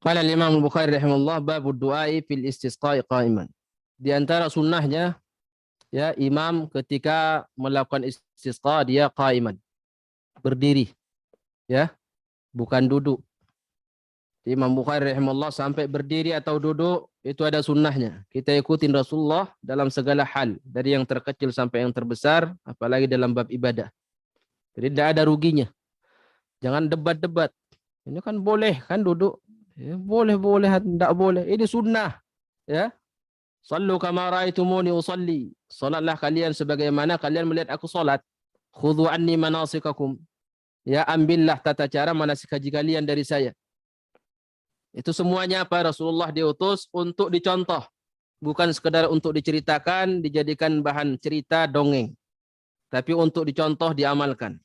Qala al-Imam al-Bukhari rahimahullah babu du'ai fil istisqa'i qa'iman. Di antara sunnahnya ya imam ketika melakukan istisqa dia qa'iman, berdiri ya, bukan duduk. Imam Bukhari rahimahullah sampai berdiri atau duduk itu ada sunnahnya. Kita ikutin Rasulullah dalam segala hal, dari yang terkecil sampai yang terbesar, apalagi dalam bab ibadah. Jadi tidak ada ruginya. Jangan debat-debat. Ini kan boleh kan duduk. Ya, boleh, tidak boleh. Ini sunnah. Ya. Sallu kama ra'aitumuni usalli. Salatlah kalian sebagaimana kalian melihat aku salat. Khudhu anni manasikakum. Ya, ambillah tata cara manasik haji kalian dari saya. Itu semuanya apa? Rasulullah diutus untuk dicontoh. Bukan sekedar untuk diceritakan, dijadikan bahan cerita, dongeng. Tapi untuk dicontoh, diamalkan.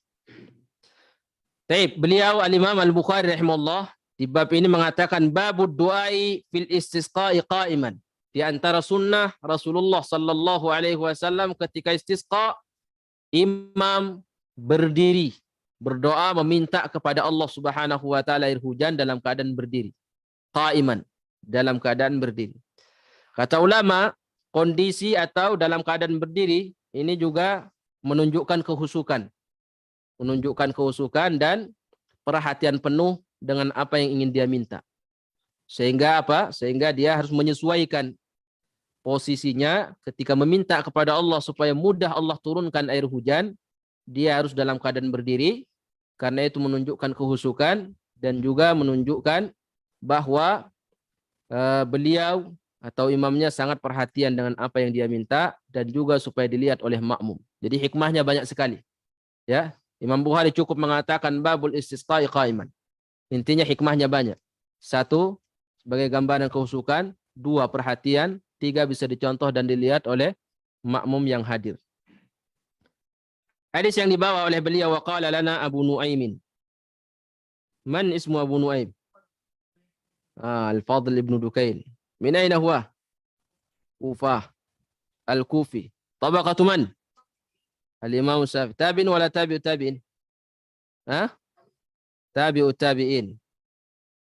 Baik, beliau al-Imam al-Bukhari rahimahullah di bab ini mengatakan babud du'ai fil istisqa'i qa'iman. Di antara sunnah Rasulullah sallallahu alaihi wasallam ketika istisqa, imam berdiri, berdoa meminta kepada Allah Subhanahu wa taala air hujan dalam keadaan berdiri. Qa'iman, dalam keadaan berdiri. Kata ulama, kondisi atau dalam keadaan berdiri ini juga menunjukkan kehusukan. Menunjukkan kehusukan dan perhatian penuh dengan apa yang ingin dia minta. Sehingga apa? Sehingga dia harus menyesuaikan posisinya ketika meminta kepada Allah supaya mudah Allah turunkan air hujan, dia harus dalam keadaan berdiri, karena itu menunjukkan kehusukan dan juga menunjukkan bahwa beliau atau imamnya sangat perhatian dengan apa yang dia minta dan juga supaya dilihat oleh makmum. Jadi hikmahnya banyak sekali. Ya, Imam Bukhari cukup mengatakan babul istisqa'i qa'iman. Intinya hikmahnya banyak. 1, sebagai gambaran kehusukan. 2, perhatian. 3, bisa dicontoh dan dilihat oleh makmum yang hadir. Hadis yang dibawa oleh beliau, wa qala lana Abu Nuaimin. Man ismu Abu Nuaim? Al-Fadl ibn Dukail. Min aina huwa? Kufah. Al-Kufi. Tabaqatu man? Al-Imam Syafi'i. Tabi'in wala tabi'ut tabi'in? Tabi'ut tabi'in.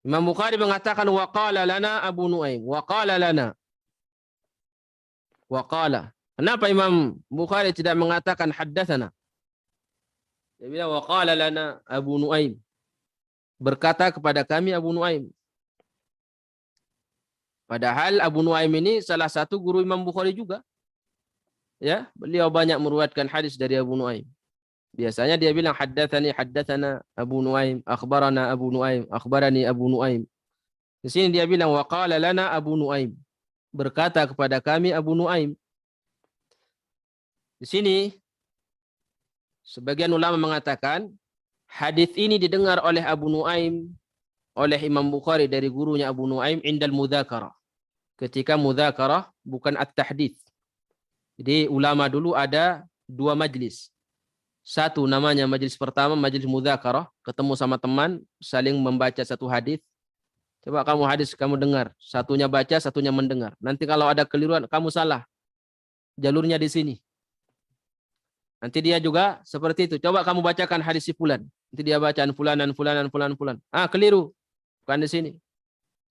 Imam Bukhari mengatakan wa qala lana Abu Nuaim. Wa qala lana. Wa qala. Kenapa Imam Bukhari tidak mengatakan haddatsana? Dia bilang wa qala lana Abu Nuaim. Berkata kepada kami Abu Nuaim. Padahal Abu Nuaim ini salah satu guru Imam Bukhari juga. Ya, beliau banyak meruatkan hadis dari Abu Nuaim. Biasanya dia bilang haddatsana Abu Nuaim, akhbarana Abu Nuaim, akhbarani Abu Nuaim. Di sini dia bilang wa qala lana Abu Nuaim. Berkata kepada kami Abu Nuaim. Di sini sebagian ulama mengatakan hadis ini didengar oleh Abu Nuaim oleh Imam Bukhari dari gurunya Abu Nuaim indal mudzakarah. Ketika mudzakarah, bukan at-tahdits. Jadi ulama dulu ada 2 majlis. 1 namanya majlis pertama, majlis mudzakarah, ketemu sama teman, saling membaca satu hadis. Coba kamu hadis kamu dengar, satunya baca, satunya mendengar. Nanti kalau ada keliruan, kamu salah. Jalurnya di sini. Nanti dia juga seperti itu. Coba kamu bacakan hadis si fulan. Nanti dia bacaan fulanan. Keliru. Bukan di sini.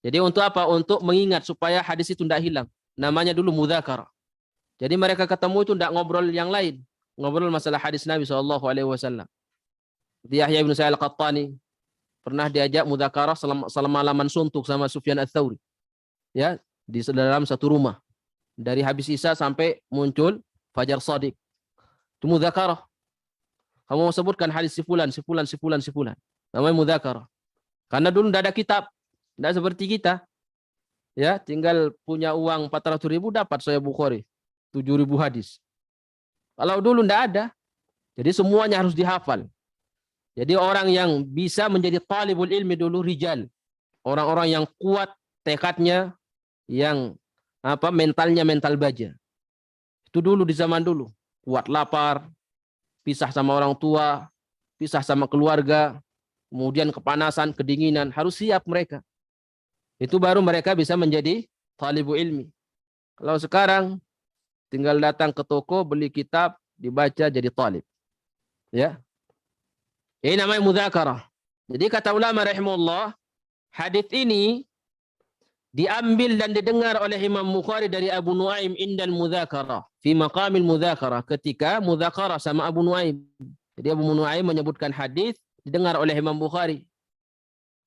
Jadi untuk apa? Untuk mengingat supaya hadis itu tidak hilang. Namanya dulu mudzakarah. Jadi mereka ketemu itu tidak ngobrol yang lain. Ngobrol masalah hadis Nabi SAW. Yahya bin Sa'id al-Qattani pernah diajak mudzakarah selama-laman suntuk sama Sufyan ats-Tsauri. Ya, di dalam satu rumah. Dari habis Isya sampai muncul Fajar Shadiq. Itu mudzakarah. Kamu mau sebutkan hadis si fulan. Namanya mudzakarah. Karena dulu tidak ada kitab. Tidak seperti kita. Ya, tinggal punya uang 400.000 dapat Sahih Bukhari. 7.000 hadis. Kalau dulu tidak ada. Jadi semuanya harus dihafal. Jadi orang yang bisa menjadi talibul ilmi dulu rijal. Orang-orang yang kuat tekadnya, yang mentalnya mental baja. Itu dulu di zaman dulu. Kuat lapar, pisah sama orang tua, pisah sama keluarga, kemudian kepanasan, kedinginan, harus siap mereka. Itu baru mereka bisa menjadi talibul ilmi. Kalau sekarang tinggal datang ke toko, beli kitab, dibaca jadi talib. Ya. Ini namanya mudzakarah. Jadi kata ulama rahimahullah, hadis ini diambil dan didengar oleh Imam Bukhari dari Abu Nuaim indal mudzakarah, fi maqamil mudzakarah, ketika mudzakarah sama Abu Nuaim. Jadi Abu Nuaim menyebutkan hadis didengar oleh Imam Bukhari.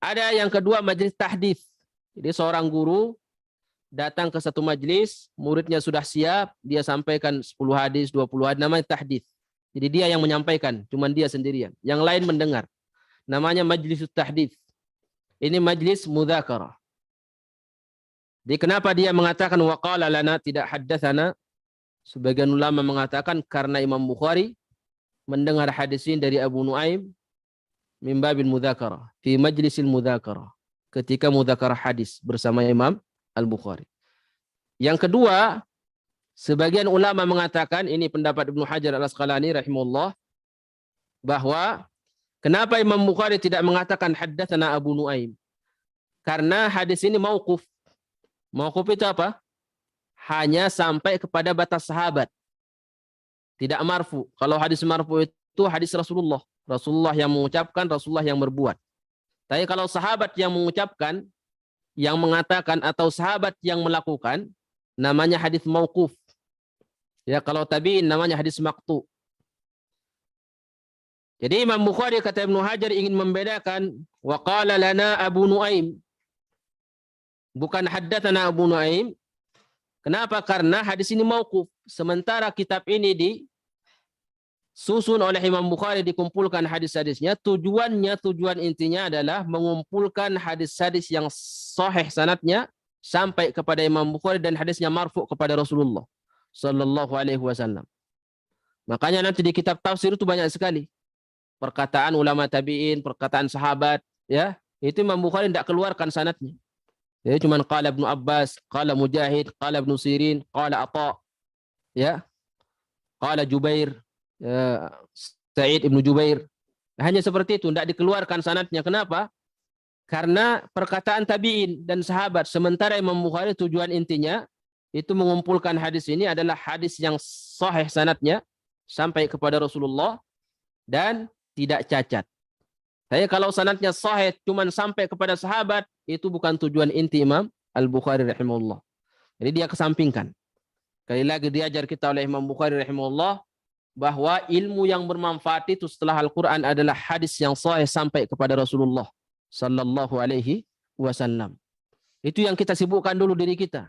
Ada yang kedua majlis tahdits. Jadi seorang guru datang ke satu majlis, muridnya sudah siap, dia sampaikan 10 hadis, 20 hadis, namanya tahdits. Jadi dia yang menyampaikan, cuman dia sendirian. Yang lain mendengar. Namanya majlis tahdits. Ini majlis mudzakarah. Jadi kenapa dia mengatakan waqala lana tidak haddatsana? Sebagian ulama mengatakan karena Imam Bukhari mendengar hadis ini dari Abu Nuaim min babil mudzakarah, fi majlisil mudzakarah, ketika mudzakarah hadis bersama Imam Al-Bukhari. Yang kedua, sebagian ulama mengatakan, ini pendapat Ibnu Hajar Al-Asqalani rahimahullah, bahwa kenapa Imam Bukhari tidak mengatakan haddatsana Abu Nuaim? Karena hadis ini mauquf. Mauquf itu apa? Hanya sampai kepada batas sahabat. Tidak marfu. Kalau hadis marfu itu hadis Rasulullah. Rasulullah yang mengucapkan, Rasulullah yang berbuat. Tapi kalau sahabat yang mengucapkan, yang mengatakan, atau sahabat yang melakukan, namanya hadis mauquf. Ya, kalau tabi'in namanya hadis maqtu. Jadi Imam Bukhari kata Ibnu Hajar ingin membedakan waqala lana Abu Nuaim. Bukan haddatsana Abu Nuaim. Kenapa? Karena hadis ini mauquf. Sementara kitab ini disusun oleh Imam Bukhari, dikumpulkan hadis-hadisnya. Tujuan intinya adalah mengumpulkan hadis-hadis yang sahih sanadnya sampai kepada Imam Bukhari dan hadisnya marfu kepada Rasulullah sallallahu alaihi wasallam. Makanya nanti di kitab tafsir itu banyak sekali perkataan ulama tabi'in, perkataan sahabat, ya. Itu Imam Bukhari tidak keluarkan sanadnya. Ya, cuman qala Ibnu Abbas, qala Mujahid, qala Ibnu Sirin, qala Atha, ya. Qala Jubair, ya, Sa'id Ibnu Jubair. Hanya seperti itu, tidak dikeluarkan sanadnya. Kenapa? Karena perkataan tabi'in dan sahabat. Sementara Imam Bukhari tujuan intinya itu mengumpulkan hadis ini adalah hadis yang sahih sanadnya sampai kepada Rasulullah dan tidak cacat. Tapi kalau sanadnya sahih cuman sampai kepada sahabat, itu bukan tujuan inti Imam Al-Bukhari rahimahullah. Jadi dia kesampingkan. Sekali lagi diajar kita oleh Imam Bukhari rahimahullah bahwa ilmu yang bermanfaat itu setelah Al-Quran adalah hadis yang sahih sampai kepada Rasulullah sallallahu alaihi wasallam. Itu yang kita sibukkan dulu diri kita.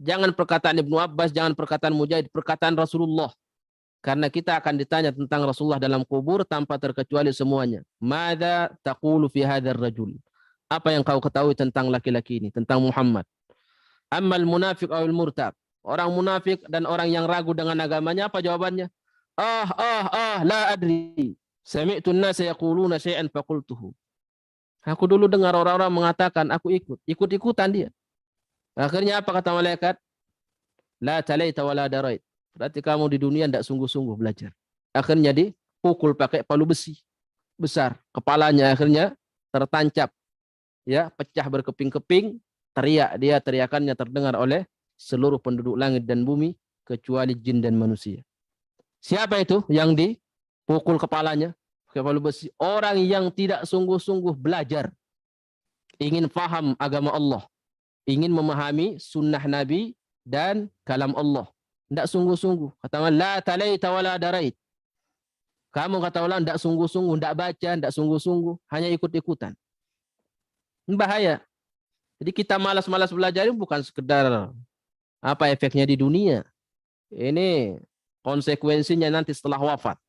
Jangan perkataan Ibnu Abbas, jangan perkataan Mujahid, perkataan Rasulullah. Karena kita akan ditanya tentang Rasulullah dalam kubur tanpa terkecuali semuanya. Mada taqulu fi hadzal rajul? Apa yang kau ketahui tentang laki-laki ini, tentang Muhammad? Ammal munafiq awil murtab. Orang munafik dan orang yang ragu dengan agamanya, apa jawabannya? La adri. Sami'tu an-nasa yaquluna syai'an faqultuhu. Aku dulu dengar orang-orang mengatakan, aku ikut-ikutan dia. Akhirnya apa kata malaikat? La talaita wala darait. Berarti kamu di dunia tidak sungguh-sungguh belajar. Akhirnya dipukul pakai palu besi besar. Kepalanya akhirnya tertancap. Ya, pecah berkeping-keping. Teriakannya terdengar oleh seluruh penduduk langit dan bumi kecuali jin dan manusia. Siapa itu yang dipukul kepalanya pakai palu besi? Orang yang tidak sungguh-sungguh belajar. Ingin paham agama Allah. Ingin memahami sunnah Nabi dan kalam Allah. Tidak sungguh-sungguh. Kata Allah, la talaita wala darait. Kamu kata Allah, tidak sungguh-sungguh, tidak baca, tidak sungguh-sungguh, hanya ikut-ikutan. Ini bahaya. Jadi kita malas-malas belajar ini bukan sekedar apa efeknya di dunia. Ini konsekuensinya nanti setelah wafat.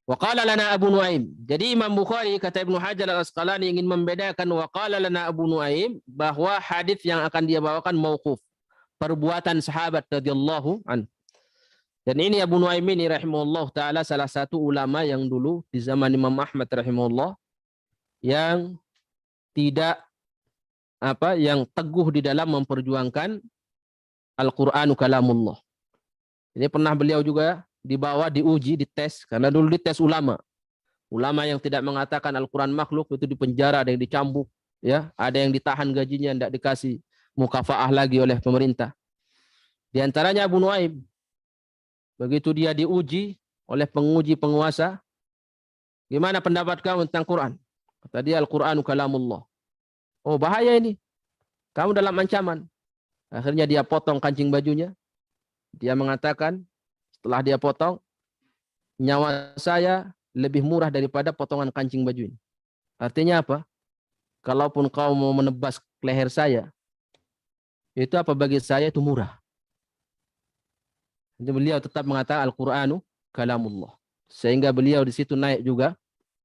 Wa qala lana Abu Nuaim. Jadi Imam Bukhari kata Ibnu Hajar Al-Asqalani ingin membedakan wa qala lana Abu Nuaim bahwa hadis yang akan dia bawakan mauquf. Perbuatan sahabat radhiyallahu anhu. Dan ini Abu Nuaim ini rahimahullah taala salah satu ulama yang dulu di zaman Imam Ahmad rahimahullah yang tidak yang teguh di dalam memperjuangkan Al-Qur'anu kalamullah. Ini pernah beliau juga dibawa diuji, dites karena dulu dites ulama. Ulama yang tidak mengatakan Al-Qur'an makhluk itu dipenjara, ada yang dicambuk, ya, ada yang ditahan gajinya, tidak dikasih mukafaah lagi oleh pemerintah. Di antaranya Abu Nuaim. Begitu dia diuji oleh penguji penguasa, gimana pendapat kamu tentang Quran? Kata dia Al-Qur'anu kalamullah. Oh, bahaya ini. Kamu dalam ancaman. Akhirnya dia potong kancing bajunya. Dia mengatakan, setelah dia potong, nyawa saya lebih murah daripada potongan kancing baju ini. Artinya apa? Kalaupun kau mau menebas leher saya, itu apa bagi saya itu murah. Jadi beliau tetap mengatakan Al-Qur'anu kalamullah. Sehingga beliau di situ naik juga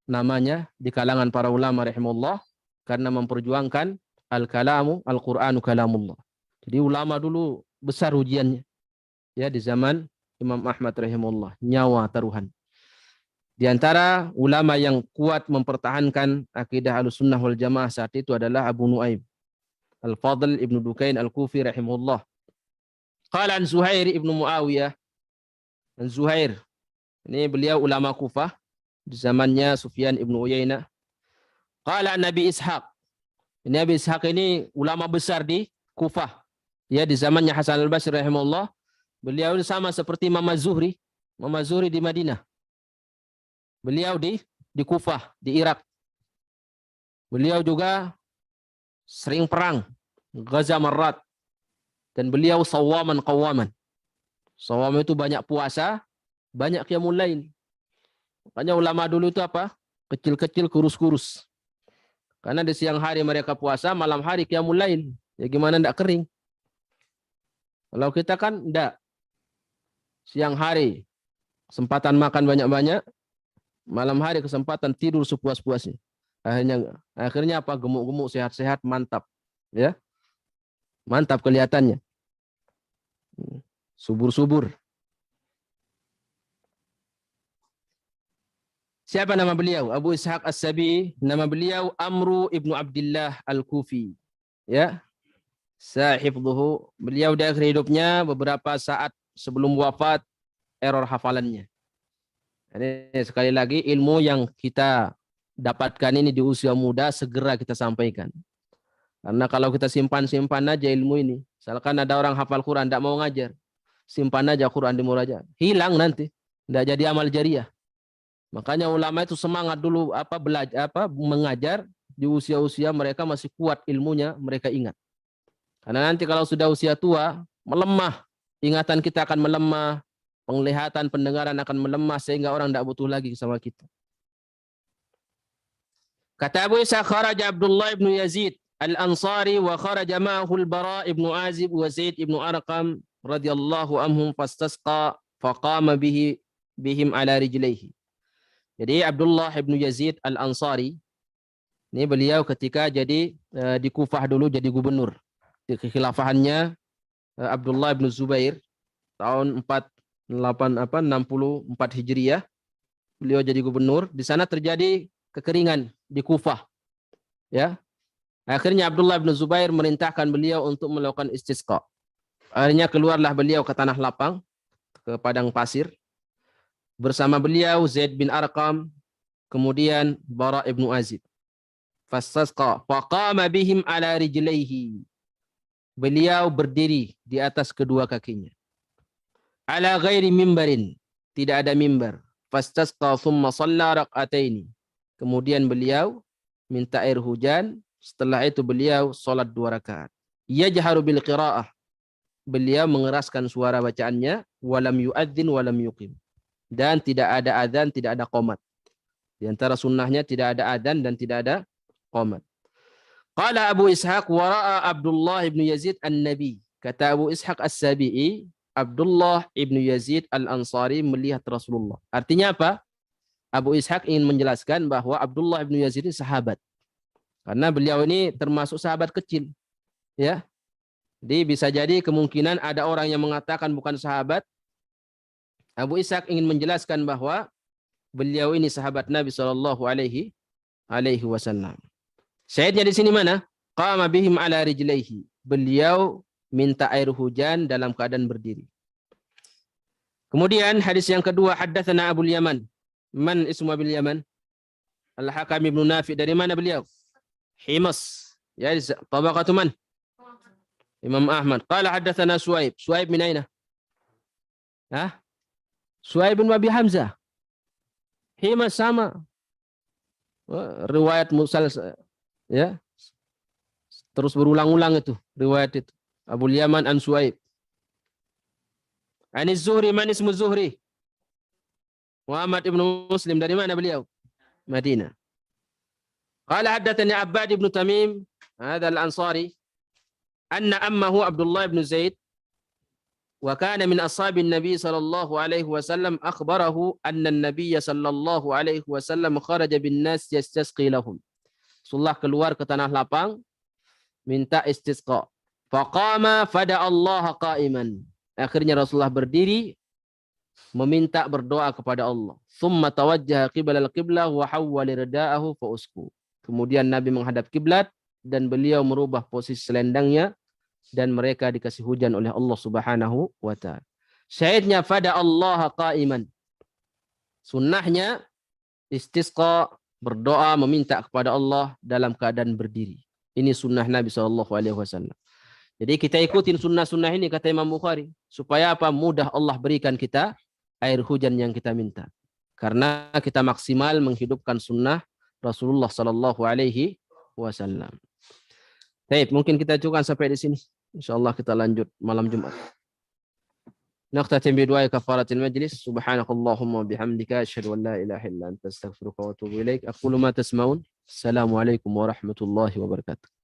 namanya di kalangan para ulama rahimahullah karena memperjuangkan al-kalamu Al-Qur'anu kalamullah. Jadi ulama dulu besar ujiannya ya di zaman Imam Ahmad rahimahullah, nyawa taruhan. Di antara ulama yang kuat mempertahankan akidah Ahlussunnah wal Jamaah saat itu adalah Abu Nuaim Al-Fadl Ibnu Dukain Al-Kufi rahimahullah. Qala an Zuhair Ibnu Muawiyah. An Zuhair, ini beliau ulama Kufah di zamannya Sufyan Ibnu Uyainah. Qala Nabi Ishaq. Ini Nabi Ishaq ini ulama besar di Kufah. Ya di zamannya Hasan Al-Basri rahimahullah. Beliau ini sama seperti Imam Az-Zuhri. Imam Az-Zuhri di Madinah. Beliau di Kufah, di Irak. Beliau juga sering perang, Ghaza Marrat. Dan beliau sawaman qawaman. Sawam itu banyak puasa, banyak qiyamul lail. Makanya ulama dulu itu apa? Kecil-kecil, kurus-kurus. Karena di siang hari mereka puasa, malam hari qiyamul lail. Ya gimana enggak kering? Kalau kita kan enggak. Siang hari kesempatan makan banyak-banyak, malam hari kesempatan tidur sepuas-puasnya. Akhirnya apa? Gemuk-gemuk, sehat-sehat, mantap. Ya. Mantap kelihatannya. Subur-subur. Siapa nama beliau? Abu Ishaq As-Sabi'i. Nama beliau Amru Ibnu Abdullah Al-Kufi. Ya. Sahifdhuhu. Beliau di akhir hidupnya beberapa saat sebelum wafat error hafalannya. Ini sekali lagi ilmu yang kita dapatkan ini di usia muda segera kita sampaikan. Karena kalau kita simpan-simpan aja ilmu ini. Misalkan ada orang hafal Quran tidak mau ngajar. Simpan aja Quran di muraja. Hilang nanti. Tidak jadi amal jariah. Makanya ulama itu semangat dulu belajar mengajar di usia-usia mereka masih kuat ilmunya, mereka ingat. Karena nanti kalau sudah usia tua, melemah. Ingatan kita akan melemah, penglihatan, pendengaran akan melemah sehingga orang tidak butuh lagi sama kita. Kata Abu Isa, kharaja Abdullah ibnu Yazid Al-Ansari wa kharaja ma'ahu al-Bara ibnu Azib wa Zaid ibnu Arqam radhiyallahu anhum fastasqa faqama bihim ala rijlaihi. Jadi Abdullah ibnu Yazid Al-Ansari ini beliau ketika jadi di Kufah dulu jadi gubernur. Di kekhilafahannya Abdullah ibnu Zubair tahun 64 Hijriah. Beliau jadi gubernur. Di sana terjadi kekeringan di Kufah. Ya. Akhirnya Abdullah bin Zubair merintahkan beliau untuk melakukan istisqa. Akhirnya keluarlah beliau ke tanah lapang, ke padang pasir. Bersama beliau Zaid bin Arqam, kemudian Bara ibnu Azib. Fastasqa faqama bihim ala rijlaihi. Beliau berdiri di atas kedua kakinya. Ala ghairi mimbarin, tidak ada mimbar. Fastasqa thumma shalla raq'ataini. Kemudian beliau minta air hujan. Setelah itu beliau salat 2 rakaat. Yajharu bil qiraah. Beliau mengeraskan suara bacaannya, walam yu'adzin walam yuqim. Dan tidak ada adzan, tidak ada qomat. Di antara sunnahnya tidak ada adzan dan tidak ada qomat. Qala Abu Ishaq wa ra'a Abdullah ibn Yazid an-Nabi. Kata Abu Ishaq As-Sabi'i, Abdullah ibn Yazid Al-Ansari melihat Rasulullah. Artinya apa? Abu Ishaq ingin menjelaskan bahwa Abdullah ibn Yazid ini sahabat. Karena beliau ini termasuk sahabat kecil. Ya. Jadi bisa jadi kemungkinan ada orang yang mengatakan bukan sahabat. Abu Ishaq ingin menjelaskan bahwa beliau ini sahabat Nabi SAW. Syahidnya di sini mana? Qama bihim ala rijlaihi. Beliau minta air hujan dalam keadaan berdiri. Kemudian hadis yang kedua, haddatsana Abul Yaman. Man ismu Abil Yaman? Al-Hakam ibn Nafi. Dari mana beliau? Himas. Ya, tabaqatu man? Imam Ahmad. Qala haddatsana Suhaib. Suhaib min aina? Hah? Suhaib bin Abi Hamzah. Himas sama. Riwayat mursal ya. Terus berulang-ulang itu riwayat itu. Abul Yaman an Suaib. Anis Zuhri, man ismu Zuhri? Muhammad ibnu Muslim. Dari mana beliau? Madinah. Qala haddatsani Abbad ibn Tamim, hadha al-Ansari, anna ammahu Abdullah ibn Zaid wa kana min ashabin Nabi sallallahu alaihi wasallam akhbarahu anna an-nabiy sallallahu alaihi wasallam kharaja bin nas yastasqi lahum. Rasulullah keluar ke tanah lapang minta istisqa. Faqama fada Allah qa'iman. Akhirnya Rasulullah berdiri meminta berdoa kepada Allah. Thumma tawajjaha qibla al-qiblah wa hawwala ridaahu fa usku. Kemudian Nabi menghadap kiblat dan beliau merubah posisi selendangnya dan mereka dikasih hujan oleh Allah Subhanahu wa taala. Syahidnya fada Allah qa'iman. Sunnahnya istisqa, berdoa meminta kepada Allah dalam keadaan berdiri. Ini sunnah Nabi SAW. Jadi kita ikutin sunnah-sunnah ini kata Imam Bukhari. Supaya apa? Mudah Allah berikan kita air hujan yang kita minta. Karena kita maksimal menghidupkan sunnah Rasulullah SAW. Baik, mungkin kita cukupkan sampai di sini. InsyaAllah kita lanjut malam Jumat. نختتم بدعاء كفارة المجلس. سبحانك اللهم وبحمدك أشهد أن لا إله إلا أنت أستغفرك وأتوب إليك. أقول ما تسمعون. السلام عليكم ورحمة الله وبركاته.